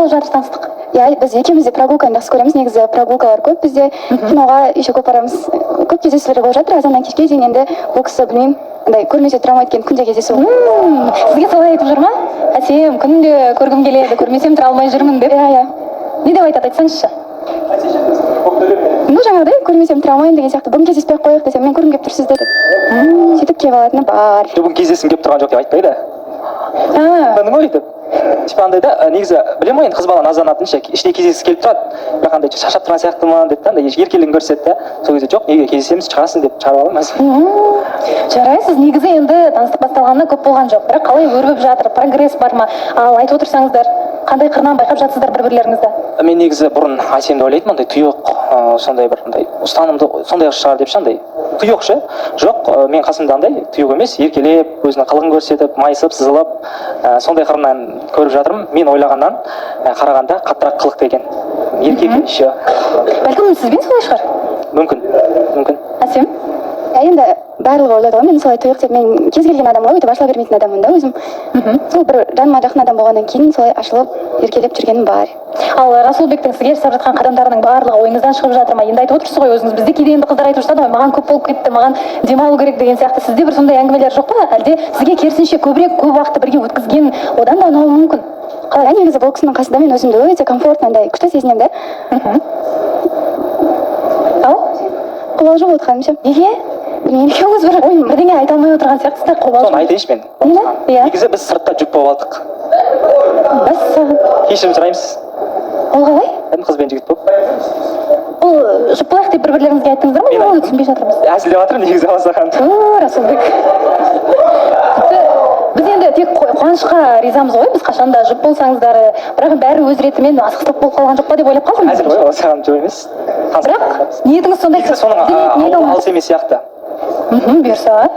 болып жатыр таныстық? Иә, біз екеуміз де прогулканы жақсы көреміз. Негізі прогулкалар көп бізде. Киноға еще көп барамыз. Көп кездесулер болып жатыр. Азаннан кешке дейін енді бұл кісі білмеймін. Андай көрмесе тұра алмайды екен, күнде кездесу. Сізге солай айтып жүр ма? Әсем, күнде көргім келеді, көрмесем тұра алмай жүрмін деп. Иә. Не деп айтады, айтсаңызшы? Ну, жаңағыдай көрмесем тұра алмаймын деген сияқты. Бүгін кездеспей ақ қояйық десем, мен көргім келіп тұр сізді деп. Сөйтіп келіп алатыны бар. Бүгін кездескім келіп тұрған жоқ деп айтпайды. Білдің ғой деп. Типа андай да, негізі білемін ғой енді қыз бала назданатын ше, ішіне кездескісі келіп тұрады. Бірақ андай шаршап тұрған сияқтымын дейді да, андай еркелігін көрсетеді да. Сол кезде жоқ, неге кездесеміз, шығасың деп шығарып аламын. Жарайсыз, негізі енді таныстық басталғанына көп болған жоқ, бірақ қалай өрбіп жатыр, прогресс бар ма? Ал айтып отырсаңыздар, қандай қырынан байқап жатсыздар бір-бірлеріңізді? Мен негізі бұрын Әсемді ойлайтынмын, андай тұйық, сондай бір андай ұстанымды сондай шығар деп андай тұйық ше. Жоқ, мен қасымда андай тұйық емес, еркелеп, өзінің қылығын көрсетіп, майысып, сызылып, сондай қырынан көріп жатырмын. Мен ойлағаннан қарағанда қаттырақ қылықты екен. Еркек еще. Бәлкім сізбен солай шығар? Мүмкін. Әсем? Енді барлығы ойлайды ғой, мен солай тұйық деп, мен кез келген адамға өйтіп ашыла бермейтін адаммын да өзім. Сол бір жаныма жақын адам болғаннан кейін солай ашылып, еркелеп жүргенім бар. Ал Расулбектің сізге жасап жатқан қадамдарының барлығы ойыңыздан шығып жатыр ма? Енді айтып отырсыз ғой өзіңіз, бізде кейде енді қыздар айтып жатады ғой, маған көп болып кетті, маған демалу керек деген сияқты. Сізде бір сондай әңгімелер жоқ па? Әлде сізге керісінше көп уақытты бірге өткізген одан да ұнауы мүмкін? Қалай, негізі бұл кісінің қасында мен өзімді өте комфортно, андай күшті сезінемін да. Ал? Қобалжып отырғаным ше. Неге? Білмеймін, екеуміз бір бірдеңе айта алмай отырған сияқтысыздар, қобалжып. Соны айтайыншы мен. Негізі біз сыртта жүк болып алдық. Кешірім сұраймыз. Ол қалай? Қыз бен жігіт болып. Ол жұп болайық деп бір-бірлеріңізге айттыңыздар ма? Оны түсінбей жатырмыз. Әзілдеп жатырмын негізі алсақан. Расулбек. Біз енді тек қуанышқа ризамыз ғой, біз қашанда жұп болсаңыздар, бірақ бәрі өз ретімен асықтық болып қалған жоқ па деп ойлап қалдым. Әзіл ғой, осыған жоқ емес. Бірақ ниетіңіз сондай. Соның алыс емес сияқты. Бұйырса.